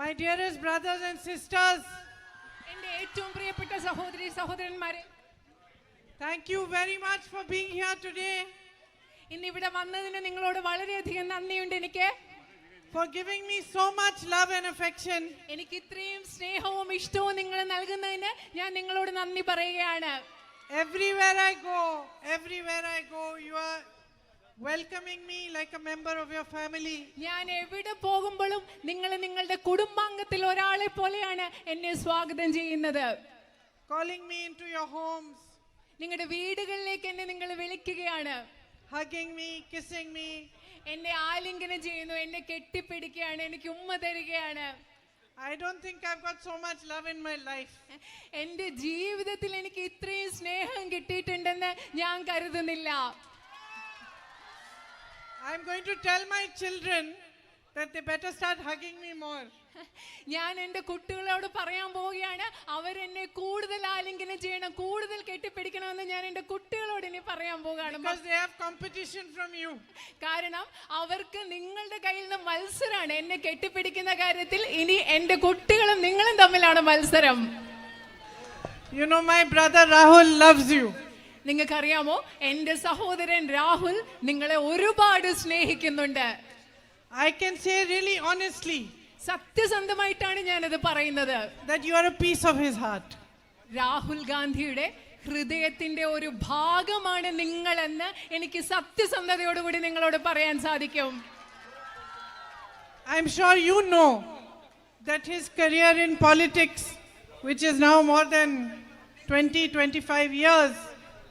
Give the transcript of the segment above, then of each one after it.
My dearest brothers and sisters, എൻ്റെ ഏറ്റവും പ്രിയപ്പെട്ട സഹോദരി സഹോദരന്മാരെ, thank you very much for being here today. ഇന്ന് ഇവിടെ വന്നതിന് നിങ്ങളോട് വളരെയധികം നന്ദിയുണ്ട്. എനിക്ക് for giving me so much love and affection. എനിക്ക് ഇത്രയും സ്നേഹവും ഇഷ്ടവും നിങ്ങൾ നൽകുന്നതിന് ഞാൻ നിങ്ങളോട് നന്ദി പറയുകയാണ്. Everywhere I go, you are welcoming me like a member of your family. ഞാൻ എവിടെ പോകുമ്പോഴും നിങ്ങൾ നിങ്ങളുടെ കുടുംബാംഗത്തിൽ ഒരാളെ പോലെയാണ് എന്നെ സ്വാഗതം ചെയ്യുന്നത്. calling me into your homes. നിങ്ങളുടെ വീടുകളിലേക്ക് എന്നെ നിങ്ങൾ വിളിക്കുകയാണ്. hugging me, kissing me. എന്നെ ആലിംഗനം ചെയ്യുന്നു, എന്നെ കെട്ടിപ്പിടിക്കുകയാണ്, എനിക്ക് ഉമ്മ തരികയാണ്. I don't think I've got so much love in my life. എൻ്റെ ജീവിതത്തിൽ എനിക്ക് ഇത്രയും സ്നേഹം കിട്ടിയിട്ടുണ്ടെന്ന് ഞാൻ കരുതുന്നില്ല. I'm going to tell my children that they better start hugging me more. ഞാൻ എൻ്റെ കുട്ടികളോട് പറയാൻ പോവുകയാണ്, അവരെന്നെ കൂടുതൽ ആലിംഗനം ചെയ്യണം, കൂടുതൽ കെട്ടിപ്പിടിക്കണമെന്ന് ഞാൻ എൻ്റെ കുട്ടികളോട് ഇനി പറയാൻ പോവുകയാണ്. Because they have competition from you. കാരണം അവർക്ക് നിങ്ങളുടെ കയ്യിൽ നിന്ന് മത്സരമാണ്. എന്നെ കെട്ടിപ്പിടിക്കുന്ന കാര്യത്തിൽ ഇനി എൻ്റെ കുട്ടികളും നിങ്ങളും തമ്മിലാണ് മത്സരം. You know, my brother Rahul loves you. നിങ്ങൾക്കറിയാമോ, എൻ്റെ സഹോദരൻ രാഹുൽ നിങ്ങളെ ഒരുപാട് സ്നേഹിക്കുന്നുണ്ട്. I can say really honestly സത്യസന്ധമായിട്ടാണ് ഞാനത് പറയുന്നത്. that you are a piece of his heart. Rahul ഗാന്ധിയുടെ ഹൃദയത്തിന്റെ ഒരു ഭാഗമാണ് നിങ്ങളെന്ന് എനിക്ക് സത്യസന്ധതയോടുകൂടി നിങ്ങളോട് പറയാൻ സാധിക്കും. I'm sure you know that his career in politics, which is now more than 20-25 years,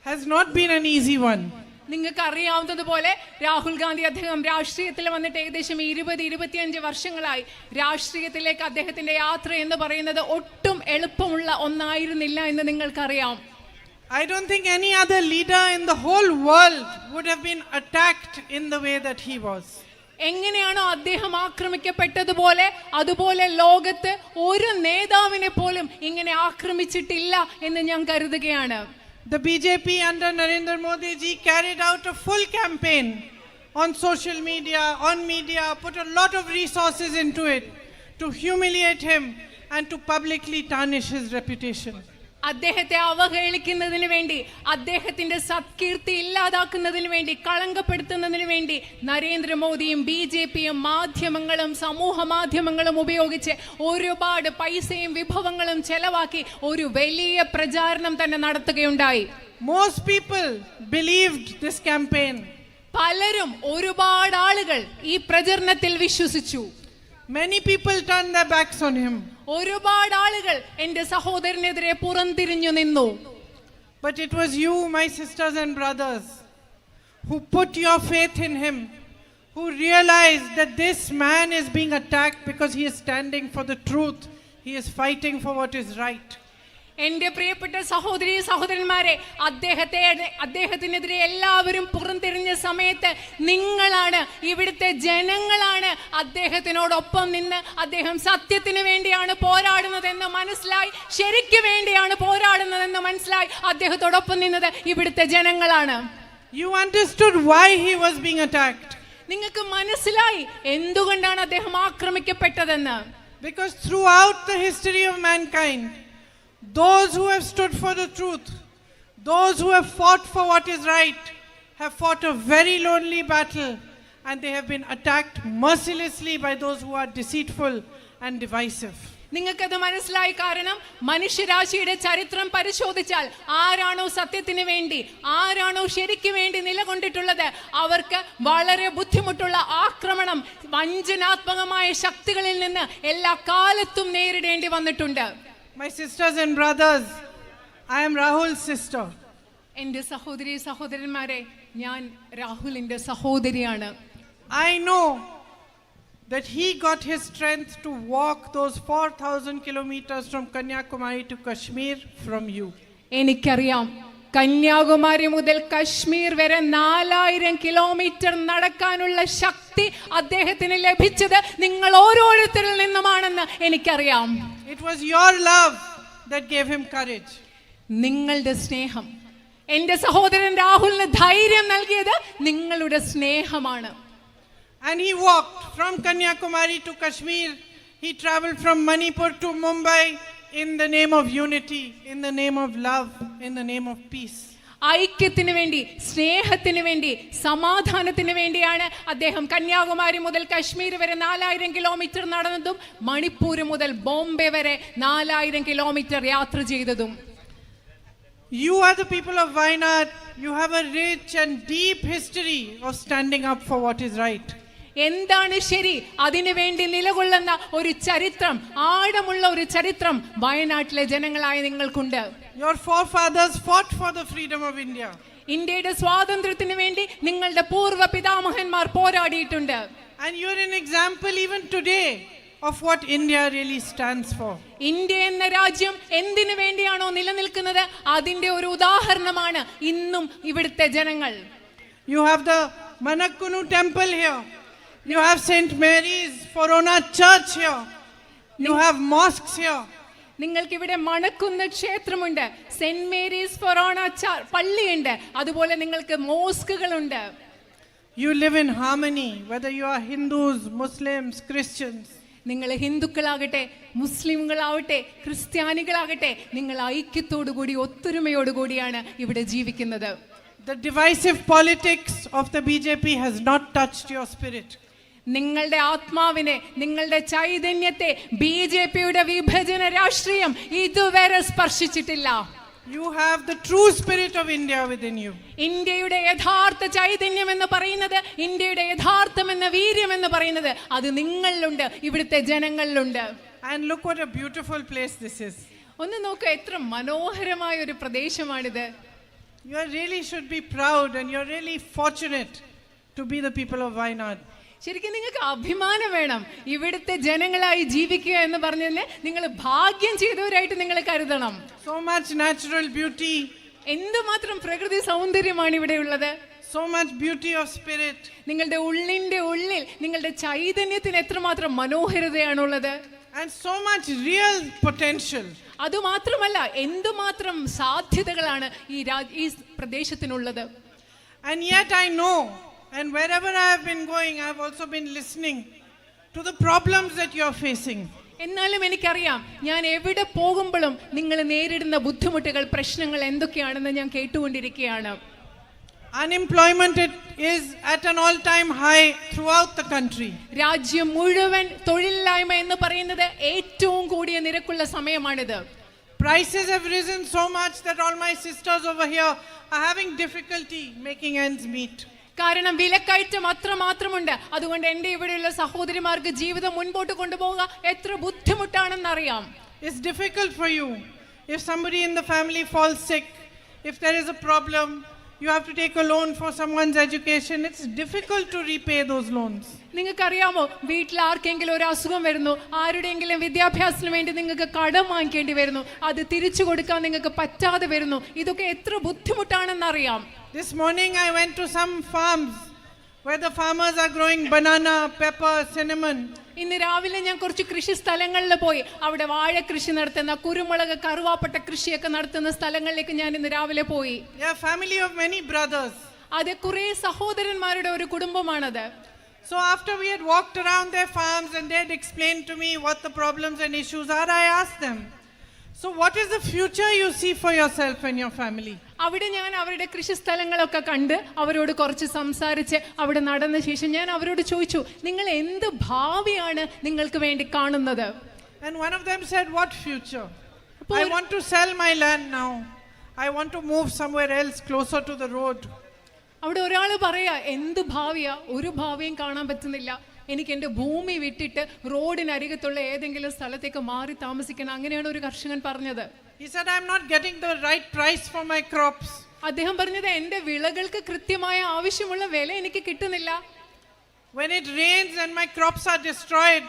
has not been an easy one. നിങ്ങൾക്ക് അറിയാവുന്നതുപോലെ രാഹുൽ ഗാന്ധി അദ്ദേഹം രാഷ്ട്രീയത്തിൽ വന്നിട്ട് ഏകദേശം 20-25 വർഷങ്ങളായി. രാഷ്ട്രീയത്തിലേക്ക് അദ്ദേഹത്തിന്റെ യാത്ര എന്ന് പറയുന്നത് ഒട്ടും എളുപ്പമുള്ള ഒന്നായിരുന്നില്ല എന്ന് നിങ്ങൾക്കറിയാം. I don't think any other leader in the whole world would have been attacked in the way that he was. എങ്ങനെയാണോ അദ്ദേഹം ആക്രമിക്കപ്പെട്ടതുപോലെ അതുപോലെ ലോകത്ത് ഒരു നേതാവിനെ പോലും ഇങ്ങനെ ആക്രമിച്ചിട്ടില്ല എന്ന് ഞാൻ കരുതുകയാണ്. The BJP under Narendra Modi ji carried out a full campaign on social media, on media, put a lot of resources into it to humiliate him and to publicly tarnish his reputation. അദ്ദേഹത്തെ അവഹേളിക്കുന്നതിന് വേണ്ടി, അദ്ദേഹത്തിന്റെ സത്കീർത്തി ഇല്ലാതാക്കുന്നതിന് വേണ്ടി, കളങ്കപ്പെടുത്തുന്നതിന് വേണ്ടി നരേന്ദ്രമോദിയും BJPയും മാധ്യമങ്ങളും സമൂഹ മാധ്യമങ്ങളും ഉപയോഗിച്ച് ഒരുപാട് പൈസയും വിഭവങ്ങളും ചെലവാക്കി ഒരു വലിയ പ്രചാരണം തന്നെ നടത്തുകയുണ്ടായി. Most people believed this campaign. പലരും, ഒരുപാട് ആളുകൾ ഈ പ്രചരണത്തിൽ വിശ്വസിച്ചു. Many people turned their backs on him. ഒരുപാട് ആളുകൾ എൻ്റെ സഹോദരനെതിരെ പുറംതിരിഞ്ഞു നിന്നു. But it was you, my sisters and brothers, who put your faith in him, who realized that this man is being attacked because he is standing for the truth. He is fighting for what is right. എൻ്റെ പ്രിയപ്പെട്ട സഹോദരി സഹോദരന്മാരെ, അദ്ദേഹത്തിനെതിരെ എല്ലാവരും പുറംതിരിഞ്ഞ സമയത്ത് നിങ്ങളാണ്, ഇവിടുത്തെ ജനങ്ങളാണ് അദ്ദേഹത്തിനോടൊപ്പം നിന്ന് അദ്ദേഹം സത്യത്തിന് വേണ്ടിയാണ് പോരാടുന്നതെന്ന് മനസ്സിലായി, ശരിക്ക് വേണ്ടിയാണ് പോരാടുന്നതെന്ന് മനസ്സിലായി അദ്ദേഹത്തോടൊപ്പം നിന്നത് ഇവിടുത്തെ ജനങ്ങളാണ്. You understood why he was being attacked. നിങ്ങൾക്ക് മനസ്സിലായി എന്തുകൊണ്ടാണ് അദ്ദേഹം ആക്രമിക്കപ്പെട്ടതെന്ന്. Because throughout the history of mankind, those who have stood for the truth, those who have fought for what is right, have fought a very lonely battle, and they have been attacked mercilessly by those who are deceitful and divisive. നിങ്ങൾക്കത് മനസ്സിലായി. കാരണം മനുഷ്യരാശിയുടെ ചരിത്രം പരിശോധിച്ചാൽ ആരാണോ സത്യത്തിന് വേണ്ടി, ആരാണോ ശരിക്ക് വേണ്ടി നിലകൊണ്ടിട്ടുള്ളത്, അവർക്ക് വളരെ ബുദ്ധിമുട്ടുള്ള ആക്രമണം വഞ്ചനാത്മകമായ ശക്തികളിൽ നിന്ന് എല്ലാ കാലത്തും നേരിടേണ്ടി വന്നിട്ടുണ്ട്. My sisters and brothers, I am Rahul's sister. എൻ്റെ സഹോദരി സഹോദരന്മാരെ, ഞാൻ രാഹുലിന്റെ സഹോദരിയാണ്. I know that he got his strength to walk those 4,000 kilometers from Kanyakumari to Kashmir from you. എനിക്കറിയാം, കന്യാകുമാരി മുതൽ കശ്മീർ വരെ 4000 കിലോമീറ്റർ നടക്കാനുള്ള ശക്തി അദ്ദേഹത്തിന് ലഭിച്ചത് നിങ്ങൾ ഓരോരുത്തരിൽ നിന്നുമാണെന്ന് എനിക്കറിയാം. It was your love that gave him courage. നിങ്ങളുടെ സ്നേഹം, എൻ്റെ സഹോദരൻ രാഹുലിന് ധൈര്യം നൽകിയത് നിങ്ങളുടെ സ്നേഹമാണ്. And he walked from Kanyakumari to Kashmir He traveled from Manipur to Mumbai in the name of unity, in the name of love, in the name of peace. ഐക്യത്തിന് വേണ്ടി, സ്നേഹത്തിന് വേണ്ടി, സമാധാനത്തിന് വേണ്ടിയാണ് അദ്ദേഹം കന്യാകുമാരി മുതൽ കശ്മീർ വരെ 4000 കിലോമീറ്റർ നടന്നതും മണിപ്പൂർ മുതൽ ബോംബെ വരെ 4000 കിലോമീറ്റർ യാത്ര ചെയ്തതും. You are the people of Wayanad. You have a rich and deep history of standing up for what is right. എന്താണ് ശരി, അതിനു വേണ്ടി നിലകൊള്ളുന്ന ഒരു ചരിത്രം, ആഴമുള്ള ഒരു ചരിത്രം വയനാട്ടിലെ ജനങ്ങളായ നിങ്ങൾക്കുണ്ട്. Your forefathers fought for the freedom of India. ഇന്ത്യയുടെ സ്വാതന്ത്ര്യത്തിന് വേണ്ടി നിങ്ങളുടെ പൂർവ്വ പിതാമഹന്മാർ പോരാടിയിട്ടുണ്ട്. And you are an example even today of what India really stands for. India എന്ന രാജ്യം എന്തിനു വേണ്ടിയാണോ നിലനിൽക്കുന്നത് അതിന്റെ ഒരു ഉദാഹരണമാണ് ഇന്നും ഇവിടുത്തെ ജനങ്ങൾ. You have the Manakkunu temple here. You have St. Mary's Forona church here. You have mosques here. നിങ്ങൾക്ക് ഇവിടെ മണക്കുന്ന ക്ഷേത്രമുണ്ട്, സെന്റ് മേരീസ് ഫൊറോണ പള്ളിയുണ്ട്, അതുപോലെ നിങ്ങൾക്ക് മോസ്കുകളുണ്ട്. You live in harmony, whether you are Hindus, Muslims, Christians. നിങ്ങൾ ഹിന്ദുക്കളാകട്ടെ, മുസ്ലിമുകളാവട്ടെ, ക്രിസ്ത്യാനികളാകട്ടെ, നിങ്ങൾ ഐക്യത്തോടുകൂടി ഒത്തൊരുമയോടുകൂടിയാണ് ഇവിടെ ജീവിക്കുന്നത്. The divisive politics of the BJP has not touched your spirit. നിങ്ങളുടെ ആത്മാവിനെ, നിങ്ങളുടെ ചൈതന്യത്തെ ബിജെപിയുടെ വിഭജന രാഷ്ട്രീയം ഇതുവരെ സ്പർശിച്ചിട്ടില്ല. You have the true spirit of India within you. ഇന്ത്യയുടെ യഥാർത്ഥ ചൈതന്യം എന്ന് പറയുന്നത്, ഇന്ത്യയുടെ യഥാർത്ഥം എന്ന വീര്യം എന്ന് പറയുന്നത് അത് നിങ്ങളിലുണ്ട്, ഇവിടുത്തെ ജനങ്ങളിലുണ്ട്. And look what a beautiful place this is. ഒന്ന് നോക്കുക, എത്ര മനോഹരമായ ഒരു പ്രദേശമാണിത്. You really should be proud and you're really fortunate to be the people of Wayanad. ശരിക്കും നിങ്ങൾക്ക് അഭിമാനം വേണം. ഇവിടുത്തെ ജനങ്ങളായി ജീവിക്കുക എന്ന് പറഞ്ഞതിന് നിങ്ങൾ ഭാഗ്യം ചെയ്തവരായിട്ട് നിങ്ങൾ കരുതണം. So much natural beauty. എന്തുമാത്രം പ്രകൃതി സൗന്ദര്യമാണ് ഇവിടെ ഉള്ളത്. So much beauty of spirit. നിങ്ങളുടെ ഉള്ളിന്റെ ഉള്ളിൽ നിങ്ങളുടെ ചൈതന്യത്തിന് എത്രമാത്രം മനോഹരതയാണുള്ളത്. And so much real potential. അതുമാത്രമല്ല, എന്തുമാത്രം സാധ്യതകളാണ് ഈ പ്രദേശത്തിനുള്ളത്. And yet I know, and wherever I have been going, I have also been listening to the problems that you are facing. എന്നാലും എനിക്കറിയാം, ഞാൻ എവിടെ പോകുമ്പോഴും നിങ്ങൾ നേരിടുന്ന ബുദ്ധിമുട്ടുകൾ, പ്രശ്നങ്ങൾ എന്തൊക്കെയാണെന്ന് ഞാൻ കേട്ടുകൊണ്ടിരിക്കുകയാണ്. Unemployment is at an all-time high throughout the country. രാജ്യം മുഴുവൻ തൊഴിലില്ലായ്മ എന്ന് പറയുന്നത് ഏറ്റവും കൂടിയ നിരക്കുള്ള സമയമാണിത്. Prices have risen so much that all my sisters over here are having difficulty making ends meet. കാരണം വിലക്കയറ്റം അത്രമാത്രമുണ്ട്. അതുകൊണ്ട് എൻ്റെ ഇവിടെയുള്ള സഹോദരിമാർക്ക് ജീവിതം മുൻപോട്ട് കൊണ്ടുപോകുക എത്ര ബുദ്ധിമുട്ടാണെന്നറിയാം. It's difficult for you. If somebody in the family falls sick, if there is a problem, you have to take a loan for someone's education. It's difficult to repay those loans. നിങ്ങൾക്കറിയാമോ, വീട്ടിൽ ആർക്കെങ്കിലും ഒരു അസുഖം വരുന്നു, ആരുടെയെങ്കിലും വിദ്യാഭ്യാസത്തിന് വേണ്ടി നിങ്ങൾക്ക് കടം വാങ്ങിക്കേണ്ടി വരുന്നു, അത് തിരിച്ചു കൊടുക്കാൻ നിങ്ങൾക്ക് പറ്റാതെ വരുന്നു. ഇതൊക്കെ എത്ര ബുദ്ധിമുട്ടാണെന്നറിയാം. This morning I went to some farms where the farmers are growing banana, pepper, cinnamon. ഇന്ന് രാവിലെ ഞാൻ കുറച്ച് കൃഷി സ്ഥലങ്ങളിൽ പോയി. അവിടെ വാഴ കൃഷി നടത്തുന്ന, കുരുമുളക്, കറുവാപ്പട്ട കൃഷിയൊക്കെ നടത്തുന്ന സ്ഥലങ്ങളിലേക്ക് ഞാൻ ഇന്ന് രാവിലെ പോയി. They are family of many brothers. അത് കുറേ സഹോദരന്മാരുടെ ഒരു കുടുംബമാണത്. So after we had walked around their farms and they had explained to me what the problems and issues are, I asked them, so what is the future you see for yourself and your family? അവിടെ ഞാൻ അവരുടെ കൃഷി സ്ഥലങ്ങളൊക്കെ കണ്ട് അവരോട് കുറച്ച് സംസാരിച്ച് അവിടെ നടന്ന ശേഷം ഞാൻ അവരോട് ചോദിച്ചു, നിങ്ങൾ എന്ത് ഭാവിയാണ് നിങ്ങൾക്ക് വേണ്ടി കാണുന്നത്? And one of them said, what future? I want to sell my land now. I want to move somewhere else closer to the road. അവിടെ ഒരാൾ പറയാ, എന്ത് ഭാവിയാ? ഒരു ഭാവിയും കാണാൻ പറ്റുന്നില്ല. എനിക്ക് എൻ്റെ ഭൂമി വിട്ടിട്ട് റോഡിനരികത്തുള്ള ഏതെങ്കിലും സ്ഥലത്തേക്ക് മാറി താമസിക്കണം. അങ്ങനെയാണ് ഒരു കർഷകൻ പറഞ്ഞത്. He said, I'm not getting the right price for my crops. അദ്ദേഹം പറഞ്ഞത്, എൻ്റെ വിളകൾക്ക് കൃത്യമായ ആവശ്യമുള്ള വില എനിക്ക് കിട്ടുന്നില്ല. When it rains and my crops are destroyed,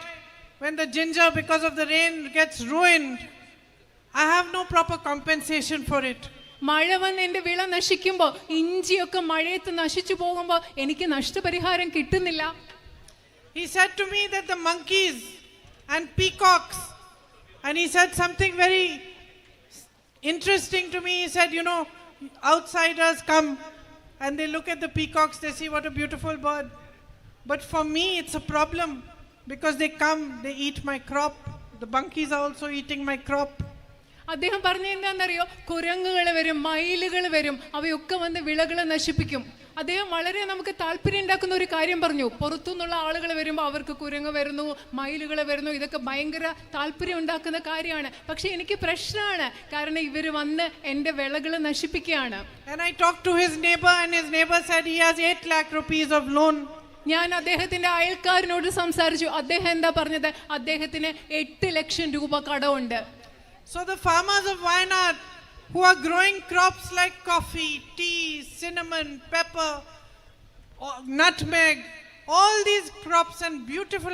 when the ginger because of the rain gets ruined, I have no proper compensation for it. മഴ വന്ന് എൻ്റെ വിള നശിക്കുമ്പോൾ, ഇഞ്ചിയൊക്കെ മഴയത്ത് നശിച്ചു പോകുമ്പോൾ എനിക്ക് നഷ്ടപരിഹാരം കിട്ടുന്നില്ല. He said to me that the monkeys and peacocks, and he said something very interesting to me. He said, you know, outsiders come and they look at the peacocks, they see what a beautiful bird. But for me, it's a problem because they come, they eat my crop. The monkeys are also eating my crop. അദ്ദേഹം പറഞ്ഞ എന്താണെന്നറിയോ, കുരങ്ങുകൾ വരും, മയിലുകൾ വരും, അവയൊക്കെ വന്ന് വിളകൾ നശിപ്പിക്കും. അദ്ദേഹം വളരെ നമുക്ക് താല്പര്യം ഉണ്ടാക്കുന്ന ഒരു കാര്യം പറഞ്ഞു. പുറത്തുനിന്നുള്ള ആളുകൾ വരുമ്പോൾ അവർക്ക് കുരങ്ങ് വരുന്നു, മയിലുകൾ വരുന്നു, ഇതൊക്കെ ഭയങ്കര താല്പര്യം ഉണ്ടാക്കുന്ന കാര്യമാണ്. പക്ഷെ എനിക്ക് പ്രശ്നമാണ്, കാരണം ഇവർ വന്ന് എൻ്റെ വിളകൾ നശിപ്പിക്കുകയാണ്. And I talked to his neighbor, and his neighbor said he has 8 lakh rupees of loan. ഞാൻ അദ്ദേഹത്തിന്റെ അയൽക്കാരനോട് സംസാരിച്ചു. അദ്ദേഹം എന്താ പറഞ്ഞത്? അദ്ദേഹത്തിന് 8 ലക്ഷം രൂപ കടമുണ്ട്. So the farmers of Wayanad who are growing crops like coffee, tea, cinnamon, pepper, nutmeg, all these crops and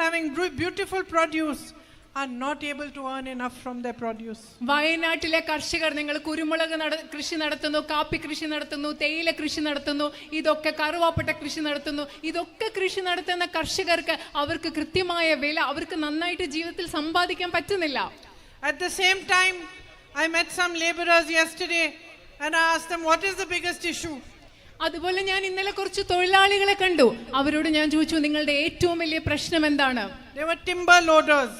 having beautiful produce are not able to earn enough from their produce. വയനാട്ടിലെ കർഷകർ, നിങ്ങൾ കുരുമുളക് കൃഷി നടത്തുന്നു, കാപ്പി കൃഷി നടത്തുന്നു, തേയില കൃഷി നടത്തുന്നു, ഇതൊക്കെ കറുവാപ്പട്ട കൃഷി നടത്തുന്നു, ഇതൊക്കെ കൃഷി നടത്തുന്ന കർഷകർക്ക് അവർക്ക് കൃത്യമായ വില, അവർക്ക് നന്നായിട്ട് ജീവിതത്തിൽ സമ്പാദിക്കാൻ പറ്റുന്നില്ല. At the same time, I met some laborers yesterday and I asked them, what is the biggest issue? അതുപോലെ ഞാൻ ഇന്നലെ കുറച്ച് തൊഴിലാളികളെ കണ്ടു. അവരോട് ഞാൻ ചോദിച്ചു, നിങ്ങളുടെ ഏറ്റവും വലിയ പ്രശ്നം എന്താണ്? They were timber loaders.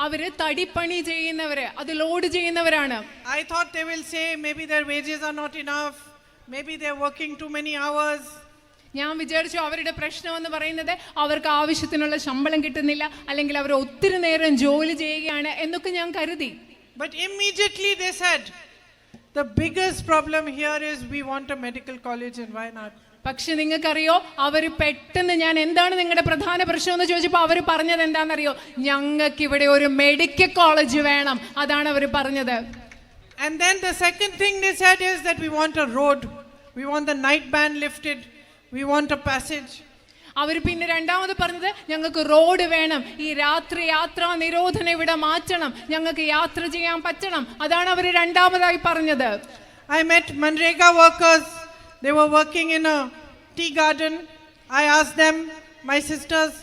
അവര് തടിപ്പണി ചെയ്യുന്നവര്, അത് ലോഡ് ചെയ്യുന്നവരാണ്. I thought they will say maybe their wages are not enough, maybe they're working too many hours. ഞാൻ വിചാരിച്ചു അവരുടെ പ്രശ്നം എന്ന് പറയുന്നത് അവർക്ക് ആവശ്യത്തിനുള്ള ശമ്പളം കിട്ടുന്നില്ല, അല്ലെങ്കിൽ അവർ ഒത്തിരി നേരം ജോലി ചെയ്യുകയാണ് എന്നൊക്കെ ഞാൻ കരുതി. But immediately they said, the biggest problem here is we want a medical college in Wayanad. പക്ഷെ നിങ്ങൾക്കറിയോ, അവർ പെട്ടെന്ന് ഞാൻ എന്താണ് നിങ്ങളുടെ പ്രധാന പ്രശ്നം എന്ന് ചോദിച്ചപ്പോൾ അവർ പറഞ്ഞത് എന്താണെന്നറിയോ, ഞങ്ങൾക്ക് ഇവിടെ ഒരു മെഡിക്കൽ കോളേജ് വേണം, അതാണ് അവർ പറഞ്ഞത്. And then the second thing they said is that we want a road, we want the night ban lifted, we want a passage. അവർ പിന്നെ രണ്ടാമത് പറഞ്ഞത്, ഞങ്ങൾക്ക് റോഡ് വേണം, ഈ രാത്രി യാത്രാ നിരോധനം ഇവിടെ മാറ്റണം, ഞങ്ങൾക്ക് യാത്ര ചെയ്യാൻ പറ്റണം, അതാണ് അവർ രണ്ടാമതായി പറഞ്ഞത്. I met Manrega workers. They were working in a tea garden. I asked them, my sisters,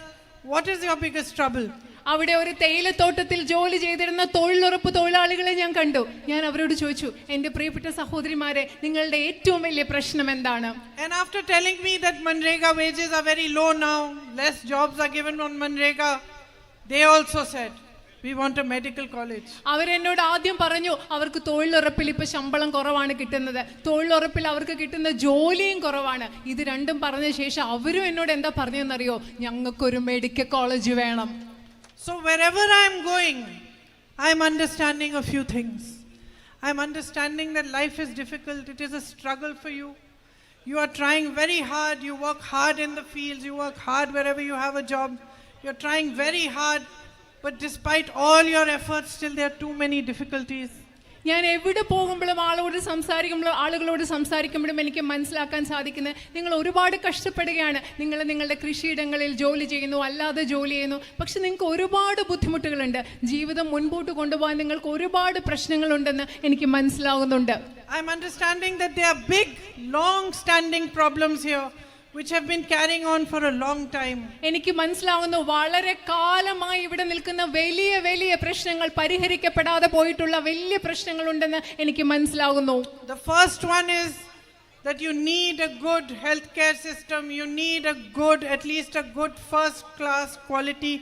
what is your biggest trouble? അവിടെ ഒരു തേയിലത്തോട്ടത്തിൽ ജോലി ചെയ്തിരുന്ന തൊഴിലുറപ്പ് തൊഴിലാളികളെ ഞാൻ കണ്ടു. ഞാൻ അവരോട് ചോദിച്ചു, എൻ്റെ പ്രിയപ്പെട്ട സഹോദരിമാരെ, നിങ്ങളുടെ ഏറ്റവും വലിയ പ്രശ്നം എന്താണ്? And after telling me that Manrega wages are very low now, less jobs are given on Manrega, they also said, we want a medical college. അവരെന്നോട് ആദ്യം പറഞ്ഞു, അവർക്ക് തൊഴിലുറപ്പിൽ ഇപ്പൊ ശമ്പളം കുറവാണ് കിട്ടുന്നത്, തൊഴിലുറപ്പിൽ അവർക്ക് കിട്ടുന്ന ജോലിയും കുറവാണ്. ഇത് രണ്ടും പറഞ്ഞ ശേഷം അവരും എന്നോട് എന്താ പറഞ്ഞതെന്നറിയോ, ഞങ്ങൾക്കൊരു മെഡിക്കൽ കോളേജ് വേണം. So wherever I am going, I am understanding a few things. I am understanding that life is difficult. It is a struggle for you. You are trying very hard. You work hard in the fields. You work hard wherever you have a job. You are trying very hard. But despite all your efforts, still there are too many difficulties. ഞാൻ എവിടെ പോകുമ്പോഴും ആളുകളോട് സംസാരിക്കുമ്പോഴും എനിക്ക് മനസ്സിലാക്കാൻ സാധിക്കുന്നത്, നിങ്ങൾ ഒരുപാട് കഷ്ടപ്പെടുകയാണ്. നിങ്ങൾ നിങ്ങളുടെ കൃഷിയിടങ്ങളിൽ ജോലി ചെയ്യുന്നു, അല്ലാതെ ജോലി ചെയ്യുന്നു, പക്ഷെ നിങ്ങൾക്ക് ഒരുപാട് ബുദ്ധിമുട്ടുകളുണ്ട്. ജീവിതം മുൻപോട്ട് കൊണ്ടുപോകാൻ നിങ്ങൾക്ക് ഒരുപാട് പ്രശ്നങ്ങളുണ്ടെന്ന് എനിക്ക് മനസ്സിലാകുന്നുണ്ട്. I am understanding that there are big, long-standing problems here, which have been carrying on for a long time. എനിക്ക് മനസ്സിലാവുന്നു, വളരെ കാലമായി ഇവിടെ നിൽക്കുന്ന വലിയ വലിയ പ്രശ്നങ്ങൾ, പരിഹരിക്കപ്പെടാതെ പോയിട്ടുള്ള വലിയ പ്രശ്നങ്ങൾ ഉണ്ടെന്ന് എനിക്ക് മനസ്സിലാകുന്നു. The first one is that you need a good healthcare system. You need a good, at least a good first-class quality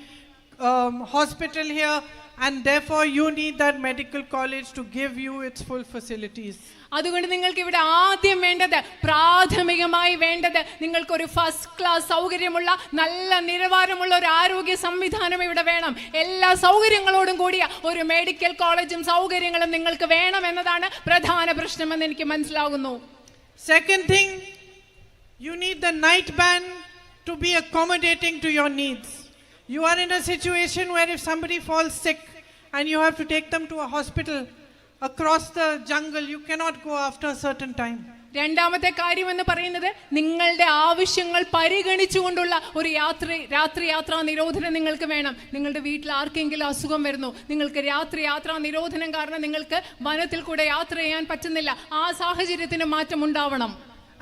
hospital here, and therefore you need that medical college to give you its full facilities. അതുകൊണ്ട് നിങ്ങൾക്ക് ഇവിടെ ആദ്യം വേണ്ടത്, പ്രാഥമികമായി വേണ്ടത്, നിങ്ങൾക്കൊരു first class സൗകര്യമുള്ള നല്ല നിലവാരമുള്ള ഒരു ആരോഗ്യ സംവിധാനം ഇവിടെ വേണം. എല്ലാ സൗകര്യങ്ങളോടും കൂടിയ ഒരു മെഡിക്കൽ കോളേജും സൗകര്യങ്ങളും നിങ്ങൾക്ക് വേണം എന്നതാണ് പ്രധാന പ്രശ്നമെന്ന് എനിക്ക് മനസ്സിലാകുന്നു. Second thing, you need the night ban to be accommodating to your needs. You are in a situation where if somebody falls sick and you have to take them to a hospital across the jungle, you cannot go after a certain time. രണ്ടാമത്തെ കാര്യം എന്ന് പറയുന്നത്, നിങ്ങളുടെ ആവശ്യങ്ങൾ പരിഗണിച്ചുകൊണ്ടുള്ള ഒരു രാത്രി യാത്രാ നിരോധനം നിങ്ങൾക്ക് വേണം. നിങ്ങളുടെ വീട്ടിൽ ആർക്കെങ്കിലും അസുഖം വരുന്നു, നിങ്ങൾക്ക് രാത്രി യാത്രാ നിരോധനം കാരണം നിങ്ങൾക്ക് വനത്തിൽ കൂടെ യാത്ര ചെയ്യാൻ പറ്റുന്നില്ല, ആ സാഹചര്യത്തിന് മാറ്റം ഉണ്ടാവണം.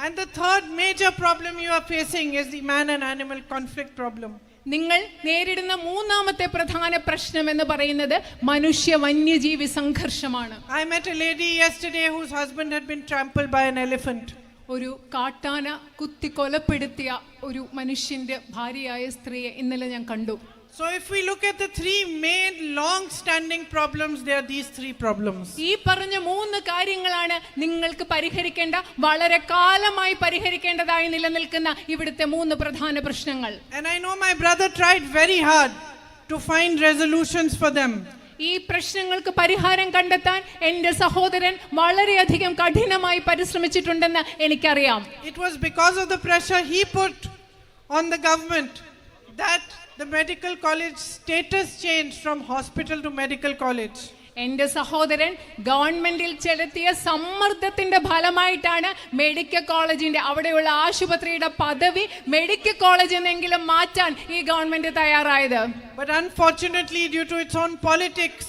And the third major problem you are facing is the man and animal conflict problem. നിങ്ങൾ നേരിടുന്ന മൂന്നാമത്തെ പ്രധാന പ്രശ്നം എന്ന് പറയുന്നത് മനുഷ്യ വന്യജീവി സംഘർഷമാണ്. I met a lady yesterday whose husband had been trampled by an elephant. ഒരു കാട്ടാന കുത്തി കൊലപ്പെടുത്തിയ ഒരു മനുഷ്യന്റെ ഭാര്യയായ സ്ത്രീയെ ഇന്നലെ ഞാൻ കണ്ടു. So if we look at the three main long-standing problems, there are these three problems. ഈ പറഞ്ഞ മൂന്ന് കാര്യങ്ങളാണ് നിങ്ങൾക്ക് പരിഹരിക്കേണ്ട, വളരെ കാലമായി പരിഹരിക്കേണ്ടതായി നിലനിൽക്കുന്ന ഇവിടുത്തെ മൂന്ന് പ്രധാന പ്രശ്നങ്ങൾ. And I know my brother tried very hard to find resolutions for them. ഈ പ്രശ്നങ്ങൾക്ക് പരിഹാരം കണ്ടെത്താൻ എൻ്റെ സഹോദരൻ വളരെയധികം കഠിനമായി പരിശ്രമിച്ചിട്ടുണ്ടെന്ന് എനിക്കറിയാം. It was because of the pressure he put on the government that the medical college status changed from hospital to medical college. എൻ്റെ സഹോദരൻ ഗവൺമെന്റിൽ ചെലുത്തിയ സമ്മർദ്ദത്തിന്റെ ഫലമായിട്ടാണ് മെഡിക്കൽ കോളേജിന്റെ അവിടെയുള്ള ആശുപത്രിയുടെ പദവി മെഡിക്കൽ കോളേജ് എന്നെങ്കിലും മാറ്റാൻ ഈ ഗവൺമെന്റ് തയ്യാറായത്. But unfortunately, due to its own politics,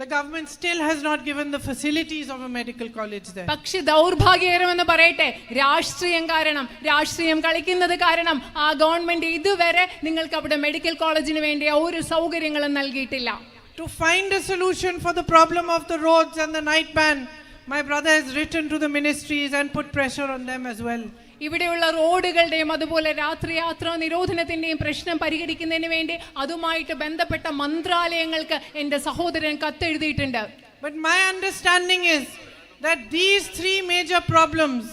the government still has not given the facilities of a medical college there. പക്ഷേ ദൗർഭാഗ്യകരമെന്ന് പറയട്ടെ, രാഷ്ട്രീയം കളിക്കുന്നത് കാരണം ആ ഗവൺമെന്റ് ഇതുവരെ നിങ്ങൾക്ക് അവിടെ മെഡിക്കൽ കോളേജിന് വേണ്ടി ഒരു സൗകര്യങ്ങളും നൽകിയിട്ടില്ല. To find a solution for the problem of the roads and the night ban, my brother has written to the ministries and put pressure on them as well. ഇവിടെയുള്ള റോഡുകളുടെയും അതുപോലെ രാത്രി യാത്രാ നിരോധനത്തിന്റെയും പ്രശ്നം പരിഹരിക്കുന്നതിന് വേണ്ടി അതുമായിട്ട് ബന്ധപ്പെട്ട മന്ത്രാലയങ്ങൾക്ക് എൻ്റെ സഹോദരൻ കത്തെഴുതിയിട്ടുണ്ട്. But my understanding is that these three major problems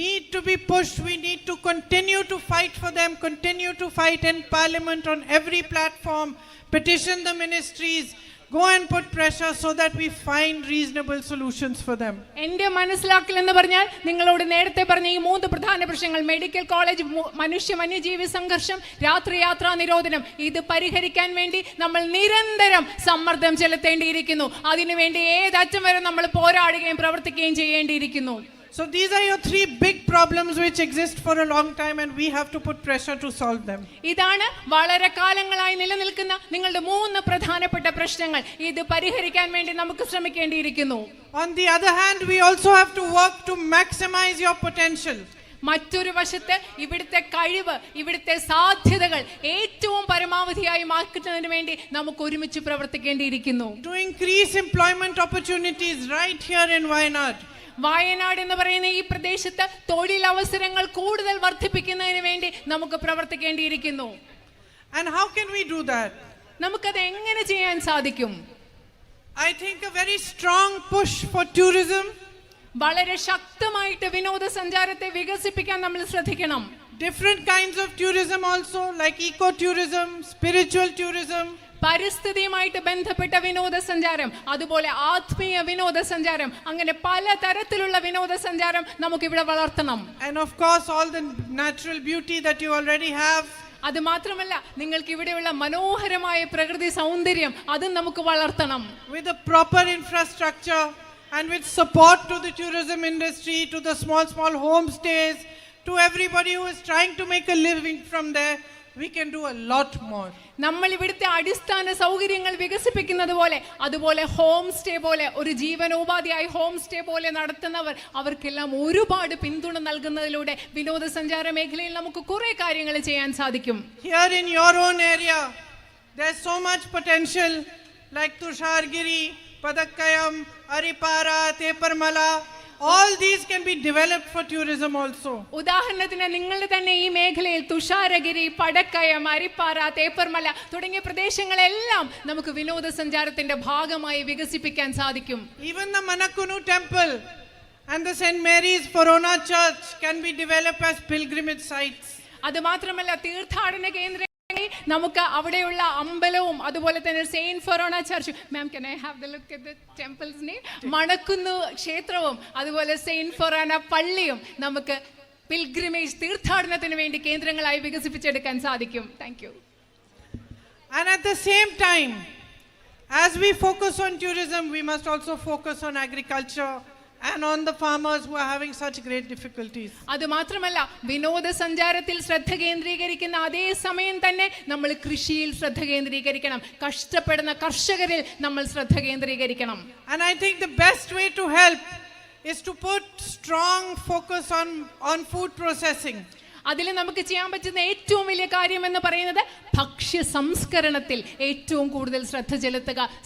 need to be pushed. We need to continue to fight for them, continue to fight in parliament on every platform, petition the ministries, go and put pressure so that we find reasonable solutions for them. എൻ്റെ മനസ്സിലാക്കൽ എന്ന് പറഞ്ഞാൽ നിങ്ങളോട് നേരത്തെ പറഞ്ഞ ഈ മൂന്ന് പ്രധാന പ്രശ്നങ്ങൾ, മെഡിക്കൽ കോളേജ്, വന്യജീവി സംഘർഷം, രാത്രി യാത്രാ നിരോധനം, ഇത് പരിഹരിക്കാൻ വേണ്ടി നമ്മൾ നിരന്തരം സമ്മർദ്ദം ചെലുത്തേണ്ടിയിരിക്കുന്നു. അതിനുവേണ്ടി ഏതറ്റം വരെ നമ്മൾ പോരാടുകയും പ്രവർത്തിക്കുകയും ചെയ്യേണ്ടിയിരിക്കുന്നു. So these are your three big problems which exist for a long time and we have to put pressure to solve them. ഇതാണ് വളരെ കാലങ്ങളായി നിലനിൽക്കുന്ന നിങ്ങളുടെ മൂന്ന് പ്രധാനപ്പെട്ട പ്രശ്നങ്ങൾ. ഇത് പരിഹരിക്കാൻ വേണ്ടി നമുക്ക് ശ്രമിക്കേണ്ടിയിരിക്കുന്നു. On the other hand, we also have to work to maximize your potential. മറ്റൊരു വശത്ത് ഇവിടുത്തെ കഴിവ്, ഇവിടുത്തെ സാധ്യതകൾ ഏറ്റവും പരമാവധിയായി മാറ്റുന്നതിന് വേണ്ടി നമുക്ക് ഒരുമിച്ച് പ്രവർത്തിക്കേണ്ടിയിരിക്കുന്നു. To increase employment opportunities right here in Wayanad. Wayanad എന്ന് പറയുന്ന ഈ പ്രദേശത്ത് തൊഴിലവസരങ്ങൾ കൂടുതൽ വർദ്ധിപ്പിക്കുന്നതിന് വേണ്ടി നമുക്ക് പ്രവർത്തിക്കേണ്ടിയിരിക്കുന്നു. And how can we do that? നമുക്കത് എങ്ങനെ ചെയ്യാൻ സാധിക്കും? I think a very strong push for tourism. വളരെ ശക്തമായിട്ട് വിനോദസഞ്ചാരത്തെ വികസിപ്പിക്കാൻ നമ്മൾ ശ്രദ്ധിക്കണം. Different kinds of tourism also, like eco-tourism, spiritual tourism. പരിസ്ഥിതിയുമായിട്ട് ബന്ധപ്പെട്ട വിനോദസഞ്ചാരം, അതുപോലെ ആത്മീയ വിനോദസഞ്ചാരം, അങ്ങനെ പല തരത്തിലുള്ള വിനോദസഞ്ചാരം നമുക്കിവിടെ വളർത്തണം. And of course all the natural beauty that you already have. അത് മാത്രമല്ല, നിങ്ങൾക്ക് ഇവിടെയുള്ള മനോഹരമായ പ്രകൃതി സൗന്ദര്യം അതും നമുക്ക് വളർത്തണം. With a proper infrastructure and with support to the tourism industry, to the small homestays, to everybody who is trying to make a living from there, we can do a lot more. നമ്മൾ ഇവിടുത്തെ അടിസ്ഥാന സൗകര്യങ്ങൾ വികസിപ്പിക്കുന്നത് പോലെ, അതുപോലെ home stay പോലെ, ഒരു ജീവനോപാധിയായി home stay പോലെ നടത്തുന്നവർ, അവർക്കെല്ലാം ഒരുപാട് പിന്തുണ നൽകുന്നതിലൂടെ വിനോദസഞ്ചാര മേഖലയിൽ നമുക്ക് കുറെ കാര്യങ്ങൾ ചെയ്യാൻ സാധിക്കും. Here in your own area, there's so much potential, like Tushargiri, Padakkayam, Aripara, Teparmala. All these can be developed for tourism also. ഉദാഹരണത്തിന് നിങ്ങളുടെ തന്നെ ഈ മേഖലയിൽ തുഷാരഗിരി, പടക്കയം, അരിപ്പാറ, തേപ്പർമല തുടങ്ങിയ പ്രദേശങ്ങളെല്ലാം നമുക്ക് വിനോദസഞ്ചാരത്തിന്റെ ഭാഗമായി വികസിപ്പിക്കാൻ സാധിക്കും. Even the Manakunu temple and the St. Mary's Forona church can be developed as pilgrimage sites. അത് മാത്രമല്ല, തീർത്ഥാടന കേന്ദ്ര നമുക്ക് അവിടെയുള്ള അമ്പലവും അതുപോലെ തന്നെ saint forane church, ma'am can I have the look at the temple's name, മണക്കുന്നു ക്ഷേത്രവും അതുപോലെ സെയിന്റ് ഫൊറോണ പള്ളിയും നമുക്ക് പിൽഗ്രിമേജ് തീർത്ഥാടനത്തിന് വേണ്ടി കേന്ദ്രങ്ങളായി വികസിപ്പിച്ചെടുക്കാൻ സാധിക്കും. Thank you. And at the same time, as we focus on tourism, we must also focus on agriculture and on the farmers who are having such great difficulties. അത് മാത്രമല്ല, വിനോദസഞ്ചാരത്തിൽ ശ്രദ്ധ കേന്ദ്രീകരിക്കുന്ന അതേ സമയം തന്നെ നമ്മൾ കൃഷിയിൽ ശ്രദ്ധ കേന്ദ്രീകരിക്കണം. കഷ്ടപ്പെടുന്ന കർഷകരിൽ നമ്മൾ ശ്രദ്ധ കേന്ദ്രീകരിക്കണം. And I think the best way to help is to put strong focus on food processing. അതിൽ നമുക്ക് ചെയ്യാൻ പറ്റുന്ന ഏറ്റവും വലിയ കാര്യം എന്ന് പറയുന്നത് ഭക്ഷ്യ സംസ്കരണത്തിൽ ഏറ്റവും കൂടുതൽ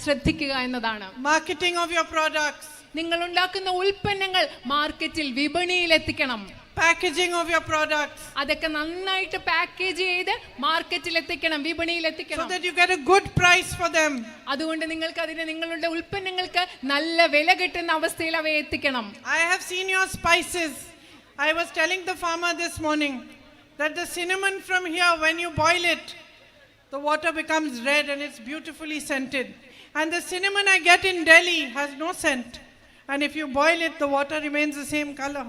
ശ്രദ്ധിക്കുക എന്നതാണ്. Marketing of your products. നിങ്ങൾ ഉണ്ടാക്കുന്ന ഉൽപ്പന്നങ്ങൾ മാർക്കറ്റിൽ, വിപണിയിൽ എത്തിക്കണം. packaging of your products, അതൊക്കെ നന്നായിട്ട് പാക്കേജ് ചെയ്ത് മാർക്കറ്റിൽ എത്തിക്കണം, വിപണിയിൽ so എത്തിക്കണം. that you get a good price for them. അതുകൊണ്ട് നിങ്ങൾക്ക് അതിനെ നിങ്ങളുടെ ഉൽപ്പന്നങ്ങൾക്ക് നല്ല വില കിട്ടുന്ന അവസ്ഥയിൽ അവയെ എത്തിക്കണം. I have seen your spices. I was telling the farmer this morning that the cinnamon from here, when you boil it, the water becomes red and it's beautifully scented. And the cinnamon I get in Delhi has no scent. And if you boil it, the water remains the same color.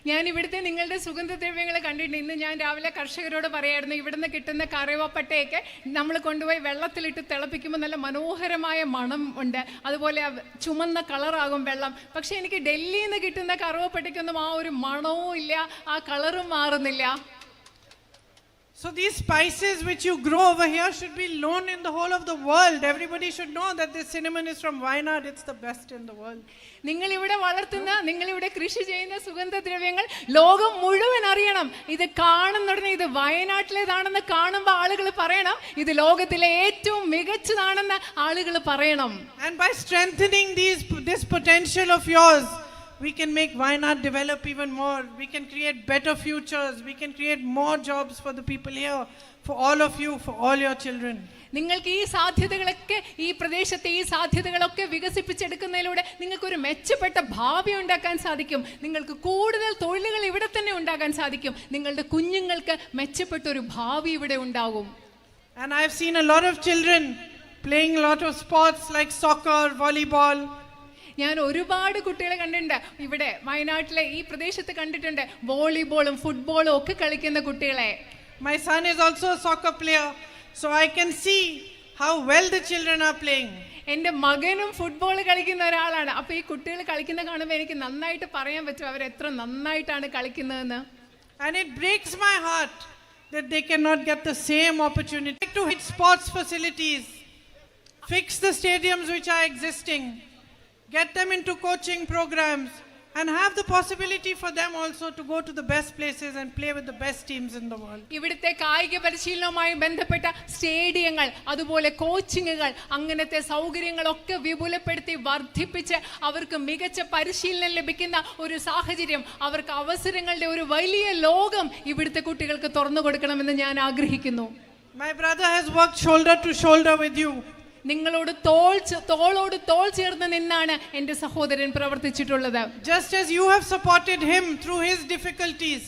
ഞാൻ ഇവിടുത്തെ നിങ്ങളുടെ സുഗന്ധദ്രവ്യങ്ങൾ കണ്ടിട്ടുണ്ട്. ഇന്ന് ഞാൻ രാവിലെ കർഷകരോട് പറയായിരുന്നു, ഇവിടുന്ന് കിട്ടുന്ന കറിവേപ്പട്ടയൊക്കെ നമ്മൾ കൊണ്ടുപോയി വെള്ളത്തിലിട്ട് തിളപ്പിക്കുമ്പോൾ നല്ല മനോഹരമായ മണം ഉണ്ട്, അതുപോലെ ചുമന്ന കളറാകും വെള്ളം. പക്ഷെ എനിക്ക് ഡൽഹിയിൽ നിന്ന് കിട്ടുന്ന കറിവേപ്പട്ടയ്ക്കൊന്നും ആ ഒരു മണവും ഇല്ല, ആ കളറും മാറുന്നില്ല. So these spices which you grow over here should be known in the whole of the world. Everybody should know that this cinnamon is from Wayanad. It's the best in the world. നിങ്ങൾ ഇവിടെ വളർത്തുന്ന, നിങ്ങൾ ഇവിടെ കൃഷി ചെയ്യുന്ന സുഗന്ധദ്രവ്യങ്ങൾ ലോകം മുഴുവൻ അറിയണം. ഇത് കാണുന്നുടനെ ഇത് വയനാട്ടിലേതാണെന്ന് കാണുമ്പോൾ ആളുകൾ പറയണം, ഇത് ലോകത്തിലെ ഏറ്റവും മികച്ചതാണെന്ന് ആളുകൾ പറയണം. And by strengthening this potential of yours, we can make Wayanad develop even more. We can create better futures. We can create more jobs for the people here, for all of you, for all your children. നിങ്ങൾക്ക് ഈ സാധ്യതകളൊക്കെ, ഈ പ്രദേശത്തെ ഈ സാധ്യതകളൊക്കെ വികസിപ്പിച്ചെടുക്കുന്നതിലൂടെ നിങ്ങൾക്കൊരു മെച്ചപ്പെട്ട ഭാവി ഉണ്ടാക്കാൻ സാധിക്കും. നിങ്ങൾക്ക് കൂടുതൽ തൊഴിലുകൾ ഇവിടെ തന്നെ ഉണ്ടാക്കാൻ സാധിക്കും. നിങ്ങളുടെ കുഞ്ഞുങ്ങൾക്ക് മെച്ചപ്പെട്ട ഒരു ഭാവി ഇവിടെ ഉണ്ടാകും. And I have seen a lot of children playing a lot of sports like soccer, volleyball. ഞാൻ ഒരുപാട് കുട്ടികളെ കണ്ടിട്ടുണ്ട്, ഇവിടെ വയനാട്ടിലെ ഈ പ്രദേശത്ത് കണ്ടിട്ടുണ്ട്, വോളിബോളും ഫുട്ബോളും ഒക്കെ കളിക്കുന്ന കുട്ടികളെ. My son is also a soccer player, so I can see how well the children are playing. എൻ്റെ മകനും ഫുട്ബോൾ കളിക്കുന്ന ഒരാളാണ്. അപ്പോൾ ഈ കുട്ടികൾ കളിക്കുന്ന കാണുമ്പോൾ എനിക്ക് നന്നായിട്ട് പറയാൻ പറ്റും അവരെത്ര നന്നായിട്ടാണ് കളിക്കുന്നതെന്ന്. And it breaks my heart that they cannot get the same opportunity to hit sports facilities, fix the stadiums which are existing, get them into coaching programs, and have the possibility for them also to go to the best places and play with the best teams in the world. ഇവിടുത്തെ കായിക പരിശീലനവുമായി ബന്ധപ്പെട്ട സ്റ്റേഡിയങ്ങൾ, അതുപോലെ കോച്ചിങ്ങുകൾ, അങ്ങനത്തെ സൗകര്യങ്ങളൊക്കെ വിപുലപ്പെടുത്തി വർദ്ധിപ്പിച്ച് അവർക്ക് മികച്ച പരിശീലനം ലഭിക്കുന്ന ഒരു സാഹചര്യം, അവർക്ക് അവസരങ്ങളുടെ ഒരു വലിയ ലോകം ഇവിടുത്തെ കുട്ടികൾക്ക് തുറന്നു കൊടുക്കണമെന്ന് ഞാൻ ആഗ്രഹിക്കുന്നു. My brother has worked shoulder to shoulder with you. നിങ്ങളോട് തോളോട് തോൾ ചേർന്ന് നിന്നാണ് എൻ്റെ സഹോദരൻ പ്രവർത്തിച്ചിട്ടുള്ളത്. Just as you have supported him through his difficulties,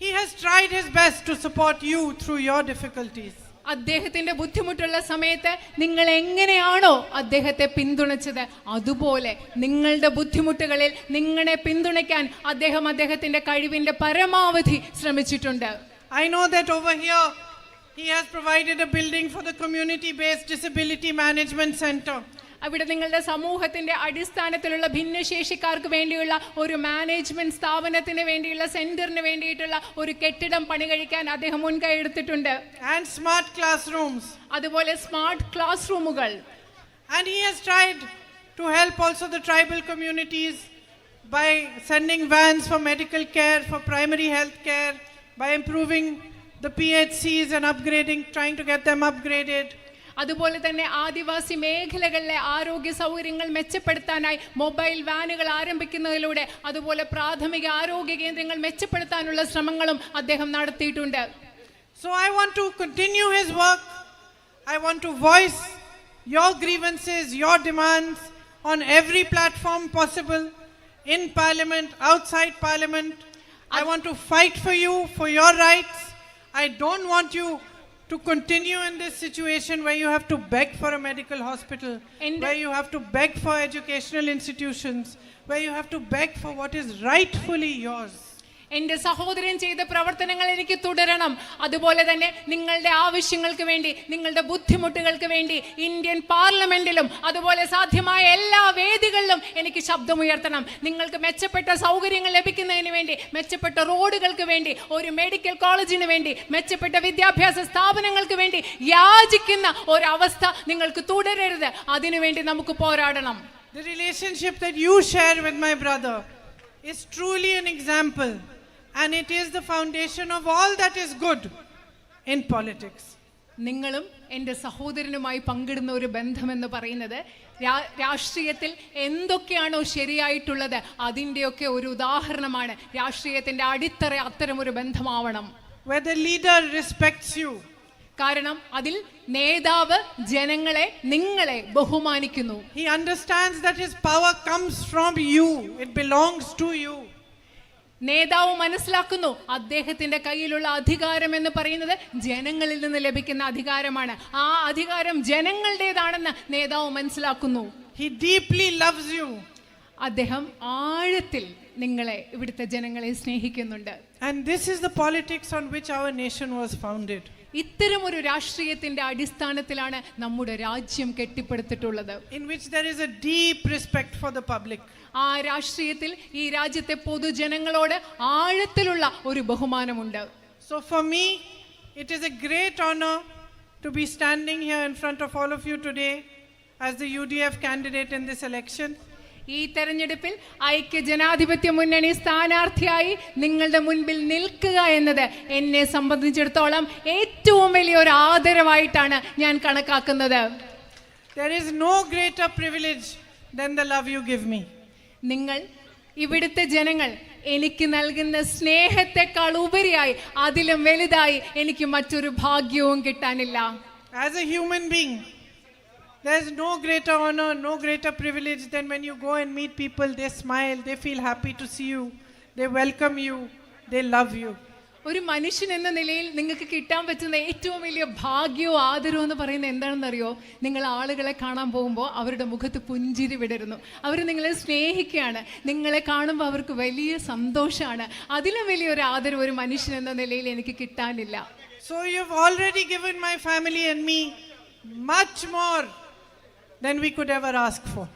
he has tried his best to support you through your difficulties. അദ്ദേഹത്തിന്റെ ബുദ്ധിമുട്ടുള്ള സമയത്ത് നിങ്ങൾ എങ്ങനെയാണോ അദ്ദേഹത്തെ പിന്തുണച്ചത്, അതുപോലെ നിങ്ങളുടെ ബുദ്ധിമുട്ടുകളിൽ നിങ്ങളെ പിന്തുണയ്ക്കാൻ അദ്ദേഹം അദ്ദേഹത്തിന്റെ കഴിവിന്റെ പരമാവധി ശ്രമിച്ചിട്ടുണ്ട്. I know that over here he has provided a building for the community-based disability management center. അവിടെ നിങ്ങളുടെ സമൂഹത്തിന്റെ അടിസ്ഥാനത്തിലുള്ള ഭിന്നശേഷിക്കാർക്ക് വേണ്ടിയുള്ള ഒരു മാനേജ്മെന്റ് സ്ഥാപനത്തിന് വേണ്ടിയുള്ള സെന്ററിന് വേണ്ടിയിട്ടുള്ള ഒരു കെട്ടിടം പണി കഴിക്കാൻ അദ്ദേഹം മുൻകൈ എടുത്തിട്ടുണ്ട്. And smart classrooms. അതുപോലെ സ്മാർട്ട് ക്ലാസ് റൂമുകൾ. And he has tried to help also the tribal communities by sending vans for medical care, for primary health care, by improving the PHCs and trying to get them upgraded. അതുപോലെ തന്നെ ആദിവാസി മേഖലകളിലെ ആരോഗ്യ സൗകര്യങ്ങൾ മെച്ചപ്പെടുത്താനായി mobile വാനുകൾ ആരംഭിക്കുന്നതിലൂടെ, അതുപോലെ പ്രാഥമിക ആരോഗ്യ കേന്ദ്രങ്ങൾ മെച്ചപ്പെടുത്താനുള്ള ശ്രമങ്ങളും അദ്ദേഹം നടത്തിയിട്ടുണ്ട്. So I want to continue his work. I want to voice your grievances, your demands on every platform possible, in parliament, outside parliament. I want to fight for you, for your rights. I don't want you to continue in this situation where you have to beg for a medical hospital, where you have to beg for educational institutions, where you have to beg for what is rightfully yours. എൻ്റെ സഹോദരൻ ചെയ്ത പ്രവർത്തനങ്ങൾ എനിക്ക് തുടരണം. അതുപോലെ തന്നെ നിങ്ങളുടെ ആവശ്യങ്ങൾക്ക് വേണ്ടി, നിങ്ങളുടെ ബുദ്ധിമുട്ടുകൾക്ക് വേണ്ടി ഇന്ത്യൻ പാർലമെന്റിലും അതുപോലെ സാധ്യമായ എല്ലാ വേദികളിലും എനിക്ക് ശബ്ദമുയർത്തണം. നിങ്ങൾക്ക് മെച്ചപ്പെട്ട സൗകര്യങ്ങൾ ലഭിക്കുന്നതിന് വേണ്ടി, മെച്ചപ്പെട്ട റോഡുകൾക്ക് വേണ്ടി, ഒരു മെഡിക്കൽ കോളേജിന് വേണ്ടി, മെച്ചപ്പെട്ട വിദ്യാഭ്യാസ സ്ഥാപനങ്ങൾക്ക് വേണ്ടി യാചിക്കുന്ന ഒരവസ്ഥ നിങ്ങൾക്ക് തുടരരുത്. അതിനുവേണ്ടി നമുക്ക് പോരാടണം. The relationship that you share with my brother is truly an example. And it is the foundation of all that is good in politics. നിങ്ങളും എൻ്റെ സഹോദരനുമായി പങ്കിടുന്ന ഒരു ബന്ധമെന്ന് പറയുന്നത് രാഷ്ട്രീയത്തിൽ എന്തൊക്കെയാണോ ശരിയായിട്ടുള്ളത് അതിൻ്റെയൊക്കെ ഒരു ഉദാഹരണമാണ് രാഷ്ട്രീയത്തിന്റെ അടിത്തറ അത്തരമൊരു ബന്ധമാവണം. Where the leader respects you. കാരണം അതിൽ നേതാവ് ജനങ്ങളെ നിങ്ങളെ ബഹുമാനിക്കുന്നു. He understands that his power comes from you. It belongs to you. നേതാവ് മനസ്സിലാക്കുന്നു അദ്ദേഹത്തിന്റെ കയ്യിലുള്ള അധികാരം എന്ന് പറയുന്നത് ജനങ്ങളിൽ നിന്ന് ലഭിക്കുന്ന അധികാരമാണ്. ആ അധികാരം ജനങ്ങളുടേതാണെന്ന് നേതാവ് മനസ്സിലാക്കുന്നു. He deeply loves you. അദ്ദേഹം ആഴത്തിൽ നിങ്ങളെ ഇവിടുത്തെ ജനങ്ങളെ സ്നേഹിക്കുന്നുണ്ട്. And this is the politics on which our nation was founded. ഇത്തരമൊരു രാഷ്ട്രീയത്തിന്റെ അടിസ്ഥാനത്തിലാണ് നമ്മുടെ രാജ്യം കെട്ടിപ്പടുത്തിട്ടുള്ളത്. In which there is a deep respect for the public. ആ രാഷ്ട്രീയത്തിൽ ഈ രാജ്യത്തെ പൊതുജനങ്ങളോട് ആഴത്തിലുള്ള ഒരു ബഹുമാനമുണ്ട്. So for me it is a great honor to be standing here in front of all of you today as the UDF candidate in this election. ഈ തെരഞ്ഞെടുപ്പിൽ ഐക്യ ജനാധിപത്യ മുന്നണി സ്ഥാനാർത്ഥിയായി നിങ്ങളുടെ മുൻപിൽ നിൽക്കുക എന്നത് എന്നെ സംബന്ധിച്ചിടത്തോളം ഏറ്റവും വലിയൊരു ആദരവായിട്ടാണ് ഞാൻ കണക്കാക്കുന്നത്. There is no greater privilege than the love you give me. നിങ്ങൾ ഇവിടുത്തെ ജനങ്ങൾ എനിക്ക് നൽകുന്ന സ്നേഹത്തെക്കാൾ ഉപരിയായി അതിലും വലുതായി എനിക്ക് മറ്റൊരു ഭാഗ്യവും കിട്ടാനില്ല. As a human being, there is no greater honor, no greater privilege than when you go and meet people, they smile, they feel happy to see you, they welcome you, they love you. ഒരു മനുഷ്യൻ എന്ന നിലയിൽ നിങ്ങൾക്ക് കിട്ടാൻ പറ്റുന്ന ഏറ്റവും വലിയ ഭാഗ്യവും ആദരവും എന്ന് പറയുന്നത് എന്താണെന്നറിയോ? നിങ്ങൾ ആളുകളെ കാണാൻ പോകുമ്പോൾ അവരുടെ മുഖത്ത് പുഞ്ചിരി വിടരുന്നു. അവർ നിങ്ങളെ സ്നേഹിക്കുകയാണ്. നിങ്ങളെ കാണുമ്പോൾ അവർക്ക് വലിയ സന്തോഷമാണ്. അതിലും വലിയൊരു ആദരവ് ഒരു മനുഷ്യൻ എന്ന നിലയിൽ എനിക്ക് കിട്ടാനില്ല. So you've already given my family and me much more than we could ever ask for.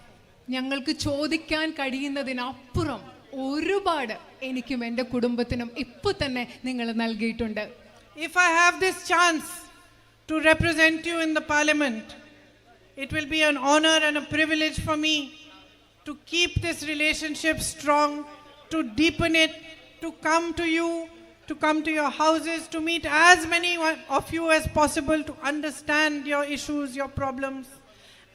ഞങ്ങൾക്ക് ചോദിക്കാൻ കഴിയുന്നതിനപ്പുറം ഒരുപാട് എനിക്കും എൻ്റെ കുടുംബത്തിനും ഇപ്പോൾ തന്നെ നിങ്ങൾ നൽകിയിട്ടുണ്ട്. If I have this chance to represent you in the parliament, it will be an honor and a privilege for me to keep this relationship strong, to deepen it, to come to you, to come to your houses, to meet as many of you as possible, to understand your issues, your problems,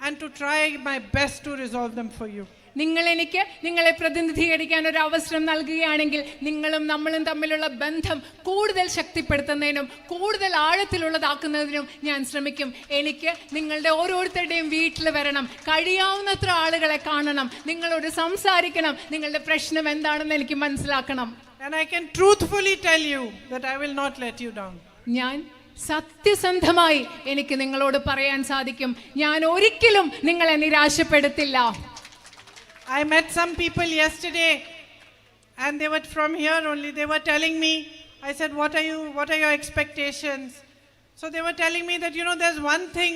and to try my best to resolve them for you. നിങ്ങളെ പ്രതിനിധീകരിക്കാൻ ഒരു അവസരം നൽകുകയാണെങ്കിൽ നിങ്ങളും നമ്മളും തമ്മിലുള്ള ബന്ധം കൂടുതൽ ശക്തിപ്പെടുത്തുന്നതിനും കൂടുതൽ ആഴത്തിലുള്ളതാക്കുന്നതിനും ഞാൻ ശ്രമിക്കും. എനിക്ക് നിങ്ങളുടെ ഓരോരുത്തരുടെയും വീട്ടിൽ വരണം, കഴിയാവുന്നത്ര ആളുകളെ കാണണം, നിങ്ങളോട് സംസാരിക്കണം, നിങ്ങളുടെ പ്രശ്നം എന്താണെന്ന് എനിക്ക് മനസ്സിലാക്കണം. And I can truthfully tell you that I will not let you down. ഞാൻ സത്യസന്ധമായി എനിക്ക് നിങ്ങളോട് പറയാൻ സാധിക്കും, ഞാൻ ഒരിക്കലും നിങ്ങളെ നിരാശപ്പെടുത്തില്ല. I met some people yesterday and they were from here only. They were telling me, I said, what are your expectations? So they were telling me that, there's one thing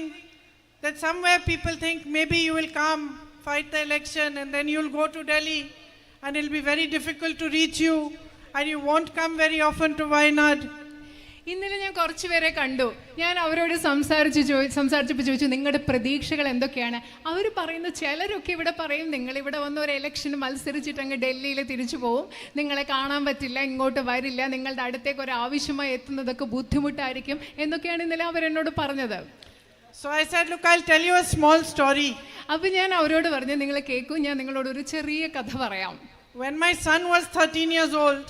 that somewhere people think maybe you will come, fight the election, and then you'll go to Delhi and it'll be very difficult to reach you and you won't come very often to Wayanad. ഇന്നലെ ഞാൻ കുറച്ച് പേരെ കണ്ടു. ഞാൻ അവരോട് സംസാരിച്ചപ്പോൾ ചോദിച്ചു, നിങ്ങളുടെ പ്രതീക്ഷകൾ എന്തൊക്കെയാണ്? അവർ പറയുന്നു, ചിലരൊക്കെ ഇവിടെ പറയും നിങ്ങളിവിടെ വന്ന് ഒരു ഇലക്ഷന് മത്സരിച്ചിട്ട് അങ്ങ് ഡൽഹിയിൽ തിരിച്ചു പോവും, നിങ്ങളെ കാണാൻ പറ്റില്ല, ഇങ്ങോട്ട് വരില്ല, നിങ്ങളുടെ അടുത്തേക്ക് ഒരു ആവശ്യമായി എത്തുന്നതൊക്കെ ബുദ്ധിമുട്ടായിരിക്കും എന്നൊക്കെയാണ് ഇന്നലെ അവരെന്നോട് പറഞ്ഞത്. So I said, look, I'll tell you a small story. അപ്പോൾ ഞാൻ അവരോട് പറഞ്ഞു, നിങ്ങൾ കേൾക്കൂ, ഞാൻ നിങ്ങളോട് ഒരു ചെറിയ കഥ പറയാം. When my son was 13 years old,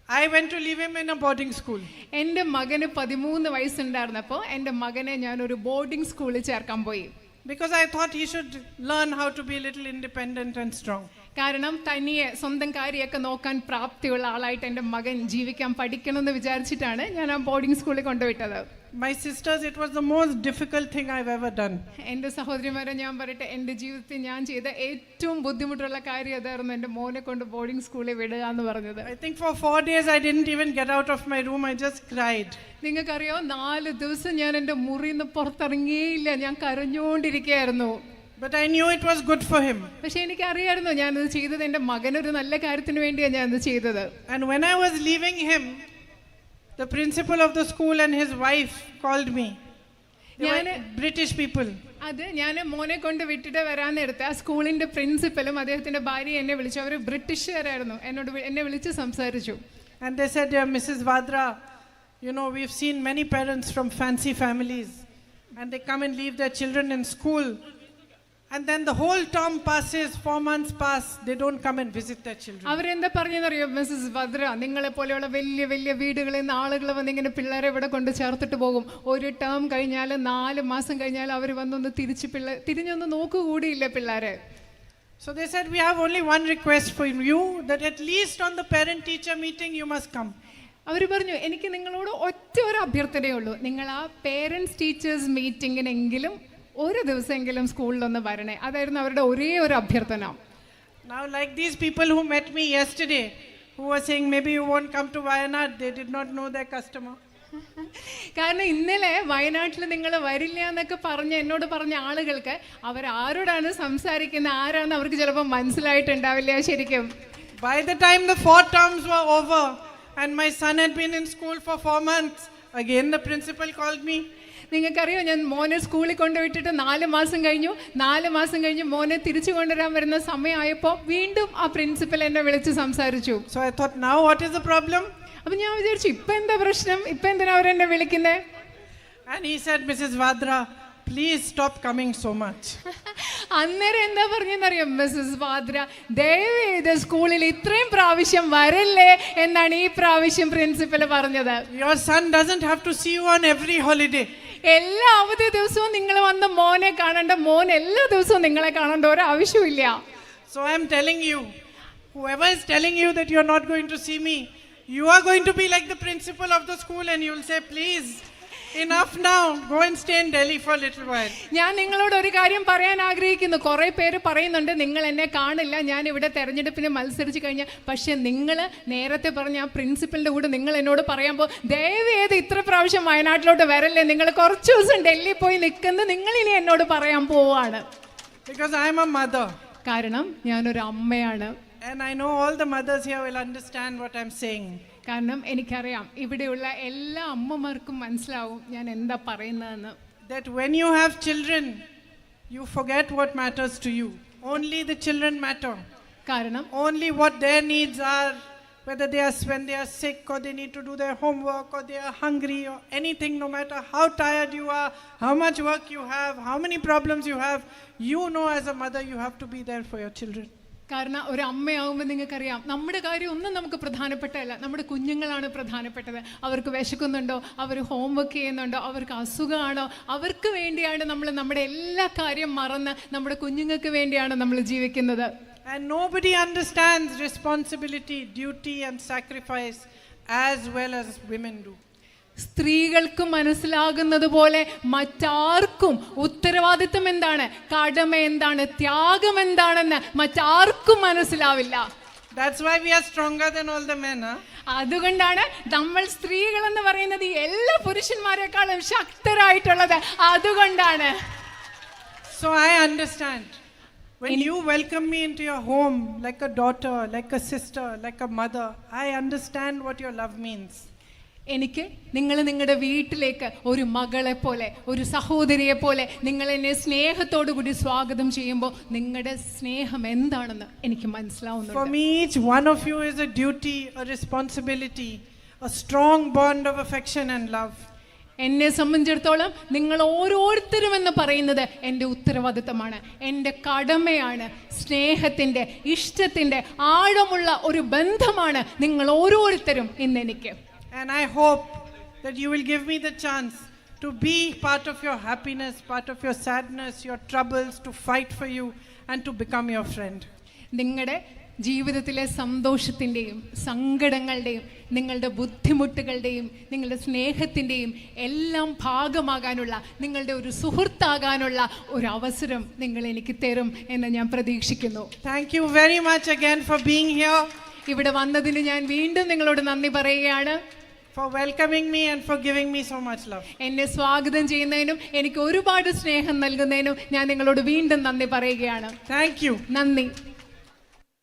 I went to leave him in a boarding school. എൻ്റെ മകന് 13 വയസ്സുണ്ടായിരുന്നപ്പോൾ എൻ്റെ മകനെ ഞാൻ ഒരു ബോർഡിംഗ് സ്കൂളിൽ ചേർക്കാൻ പോയി. Because I thought he should learn how to be a little independent and strong. കാരണം തനിയെ സ്വന്തം കാര്യമൊക്കെ നോക്കാൻ പ്രാപ്തിയുള്ള ആളായിട്ട് എൻ്റെ മകൻ ജീവിക്കാൻ പഠിക്കണം എന്ന് വിചാരിച്ചിട്ടാണ് ഞാൻ ആ ബോർഡിംഗ് സ്കൂളിൽ കൊണ്ടുവിട്ടത്. My sisters, it was the most difficult thing I've ever done. എൻ്റെ സഹോദരിമാരെ ഞാൻ പറയട്ടെ, എൻ്റെ ജീവിതത്തിൽ ഞാൻ ചെയ്ത ഏറ്റവും ബുദ്ധിമുട്ടുള്ള കാര്യം അതായിരുന്നു എൻ്റെ മോനെ കൊണ്ട് ബോർഡിംഗ് സ്കൂളിൽ വിടുക എന്ന് പറഞ്ഞത്. I think for 4 days I didn't even get out of my room. I just cried. നിങ്ങൾക്കറിയോ, 4 ദിവസം ഞാൻ എൻ്റെ മുറിയിൽ നിന്ന് പുറത്തിറങ്ങിയേയില്ല, ഞാൻ കരഞ്ഞുകൊണ്ടിരിക്കുകയായിരുന്നു. But I knew it was good for him. പക്ഷെ എനിക്കറിയായിരുന്നു ഞാനത് ചെയ്തത് എൻ്റെ മകനൊരു നല്ല കാര്യത്തിന് വേണ്ടിയാണ് ഞാനത് ചെയ്തത്. And when I was leaving him, the principal of the school and his wife called me. They were British people. അത് ഞാൻ മോനെ കൊണ്ട് വിട്ടിട്ട് വരാൻ നേരത്തെ ആ സ്കൂളിൻ്റെ പ്രിൻസിപ്പലും അദ്ദേഹത്തിൻ്റെ ഭാര്യ എന്നെ വിളിച്ചു. അവർ ബ്രിട്ടീഷുകാരായിരുന്നു. എന്നെ വിളിച്ച് സംസാരിച്ചു. And they said, Mrs. Vadra, we've seen many parents from fancy families and they come and leave their children in school And then the whole term passes, 4 months pass, they don't come and visit their children. അവരെന്താ പറഞ്ഞെന്നറിയോ Mrs Bhadra, നിങ്ങളെ പോലെയുള്ള വലിയ വലിയ വീടുകളിൽ നിന്ന് ആളുകൾ വന്ന് ഇങ്ങനെ പിള്ളേരെ ഇവിടെ കൊണ്ട് ചേർത്തിട്ട് പോകും. ഒരു ടേം കഴിഞ്ഞാൽ 4 മാസം കഴിഞ്ഞാൽ അവർ വന്നൊന്ന് തിരിഞ്ഞൊന്ന് നോക്കുകൂടിയില്ല പിള്ളേരെ. So they said, we have only one request for you, that at least on the parent teacher meeting you must come. അവർ പറഞ്ഞു, എനിക്ക് നിങ്ങളോട് ഒറ്റ ഒരു അഭ്യർത്ഥനയേ ഉള്ളൂ, നിങ്ങൾ ആ പേരൻസ് ടീച്ചേഴ്സ് മീറ്റിങ്ങിനെങ്കിലും ഒരു ദിവസമെങ്കിലും സ്കൂളിലൊന്ന് വരണേ. അതായിരുന്നു അവരുടെ ഒരേ ഒരു അഭ്യർത്ഥന. Now like these people who met me yesterday, who were saying maybe you won't come to Wayanad, they did not know their customer. കാരണം ഇന്നലെ വയനാട്ടിൽ നിങ്ങൾ വരില്ല എന്നൊക്കെ എന്നോട് പറഞ്ഞ ആളുകൾക്ക് അവരാരോടാണ് സംസാരിക്കുന്നത്, ആരാന്ന് അവർക്ക് ചിലപ്പോൾ മനസ്സിലായിട്ടുണ്ടാവില്ല ശരിക്കും. By the time the 4 terms were over and my son had been in school for 4 months, again the principal called me. നിങ്ങൾക്കറിയോ, ഞാൻ മോനെ സ്കൂളിൽ കൊണ്ടുവിട്ടിട്ട് 4 മാസം കഴിഞ്ഞു. 4 മാസം കഴിഞ്ഞ് മോനെ തിരിച്ചു കൊണ്ടുവരാൻ വരുന്ന സമയമായപ്പോൾ വീണ്ടും ആ പ്രിൻസിപ്പൽ എന്നെ വിളിച്ച് സംസാരിച്ചു. So I thought, now what is the problem? അപ്പം ഞാൻ വിചാരിച്ചു, ഇപ്പം എന്താ പ്രശ്നം, ഇപ്പം എന്തിനാ അവരെന്നെ വിളിക്കുന്നത്? And he said, Mrs. Vadra, please stop coming so much. അന്നേരം എന്താ പറഞ്ഞെന്നറിയാം മിസ്സസ് വാദ്ര, ദയവേത് സ്കൂളിൽ ഇത്രയും പ്രാവശ്യം വരല്ലേ എന്നാണ് ഈ പ്രാവശ്യം പ്രിൻസിപ്പൽ പറഞ്ഞത്. Your son doesn't have to see you on every holiday. എല്ലാ അവധി ദിവസവും നിങ്ങൾ വന്ന് മോനെ കാണണ്ട, മോൻ എല്ലാ ദിവസവും നിങ്ങളെ കാണേണ്ട ഒരു ആവശ്യമില്ല. So I am telling you, whoever is telling you that you are not going to see me, you are going to be like the principal of the school and you will say, please, enough now, go and stay in Delhi for a little while. ഞാൻ നിങ്ങളോട് ഒരു കാര്യം പറയാൻ ആഗ്രഹിക്കുന്നു. കുറേ പേര് പറയുന്നുണ്ട് നിങ്ങൾ എന്നെ കാണില്ല, ഞാൻ ഇവിടെ തെരഞ്ഞെടുപ്പിന് മത്സരിച്ച് കഴിഞ്ഞാൽ. പക്ഷെ നിങ്ങൾ നേരത്തെ പറഞ്ഞ ആ പ്രിൻസിപ്പലിൻ്റെ കൂടെ നിങ്ങൾ എന്നോട് പറയാൻ ദയവേത് ഇത്ര പ്രാവശ്യം വയനാട്ടിലോട്ട് വരല്ലേ, നിങ്ങൾ കുറച്ച് ദിവസം ഡൽഹി പോയി നിൽക്കുന്നത് നിങ്ങൾ ഇനി എന്നോട് പറയാൻ പോവാണ്. Because I am a mother. കാരണം ഞാനൊരു അമ്മയാണ്. And I know all the mothers here will understand what I'm saying. കാരണം എനിക്കറിയാം ഇവിടെയുള്ള എല്ലാ അമ്മമാർക്കും മനസ്സിലാവും ഞാൻ എന്താ പറയുന്നതെന്ന്. That when you have children, you forget what matters to you. Only the children matter. കാരണം only what their needs are, whether when they are sick or they need to do their homework or they are hungry or anything, no matter how tired you are, how much work you have, how many problems you have, you know as a mother you have to be there for your children. കാരണം ഒരു അമ്മയാവുമ്പോൾ നിങ്ങൾക്കറിയാം നമ്മുടെ കാര്യം ഒന്നും നമുക്ക് പ്രധാനപ്പെട്ടതല്ല, നമ്മുടെ കുഞ്ഞുങ്ങളാണ് പ്രധാനപ്പെട്ടത്. അവർക്ക് വിശക്കുന്നുണ്ടോ, അവർ ഹോംവർക്ക് ചെയ്യുന്നുണ്ടോ, അവർക്ക് അസുഖമാണോ, അവർക്ക് വേണ്ടിയാണ് നമ്മൾ നമ്മുടെ എല്ലാ കാര്യം മറന്ന് നമ്മുടെ കുഞ്ഞുങ്ങൾക്ക് വേണ്ടിയാണ് നമ്മൾ ജീവിക്കുന്നത്. And nobody understands responsibility, duty and sacrifice as well as women do. സ്ത്രീകൾക്ക് മനസ്സിലാകുന്നത് പോലെ മറ്റാർക്കും ഉത്തരവാദിത്വം എന്താണ്, കടമ എന്താണ്, ത്യാഗം എന്താണെന്ന് മറ്റാർക്കും മനസ്സിലാവില്ല. That's why we are stronger than all the men, huh? അതുകൊണ്ടാണ് നമ്മൾ സ്ത്രീകൾ എന്ന് പറയുന്നത് എല്ലാ പുരുഷന്മാരെക്കാളും ശക്തരായിട്ടുള്ളത്. അതുകൊണ്ടാണ്. So I understand. When you welcome me into your home like a daughter, like a sister, like a mother, I understand what your love means. എനിക്ക് നിങ്ങൾ നിങ്ങളുടെ വീട്ടിലേക്ക് ഒരു മകളെ പോലെ, ഒരു സഹോദരിയെ പോലെ നിങ്ങൾ എന്നെ സ്നേഹത്തോടു കൂടി സ്വാഗതം ചെയ്യുമ്പോൾ നിങ്ങളുടെ സ്നേഹം എന്താണെന്ന് എനിക്ക് മനസ്സിലാവുന്നുണ്ട്. For me, each one of you is a duty, a responsibility, a strong bond of affection and love. എന്നെ സംബന്ധിച്ചിടത്തോളം നിങ്ങൾ ഓരോരുത്തരും എന്ന് പറയുന്നത് എൻ്റെ ഉത്തരവാദിത്തമാണ്, എൻ്റെ കടമയാണ്. സ്നേഹത്തിൻ്റെ, ഇഷ്ടത്തിൻ്റെ ആഴമുള്ള ഒരു ബന്ധമാണ് നിങ്ങൾ ഓരോരുത്തരും ഇന്നെനിക്ക്. And I hope that you will give me the chance to be part of your happiness, part of your sadness, your troubles, to fight for you and to become your friend. നിങ്ങളുടെ ജീവിതത്തിലെ സന്തോഷത്തിൻ്റെയും സങ്കടങ്ങളുടെയും നിങ്ങളുടെ ബുദ്ധിമുട്ടുകളുടെയും നിങ്ങളുടെ സ്നേഹത്തിൻ്റെയും എല്ലാം ഭാഗമാകാനുള്ള, നിങ്ങളുടെ ഒരു സുഹൃത്താകാനുള്ള ഒരു അവസരം നിങ്ങൾ എനിക്ക് തരും എന്ന് ഞാൻ പ്രതീക്ഷിക്കുന്നു. Thank you very much again for being here. ഇവിടെ വന്നതിന് ഞാൻ വീണ്ടും നിങ്ങളോട് നന്ദി പറയുകയാണ്. For welcoming me and for giving me so much love. എന്നെ സ്വാഗതം ചെയ്യുന്നതിനും എനിക്ക് ഒരുപാട് സ്നേഹം നൽകുന്നതിനും ഞാൻ നിങ്ങളോട് വീണ്ടും നന്ദി പറയുകയാണ്. Thank you. നന്ദി.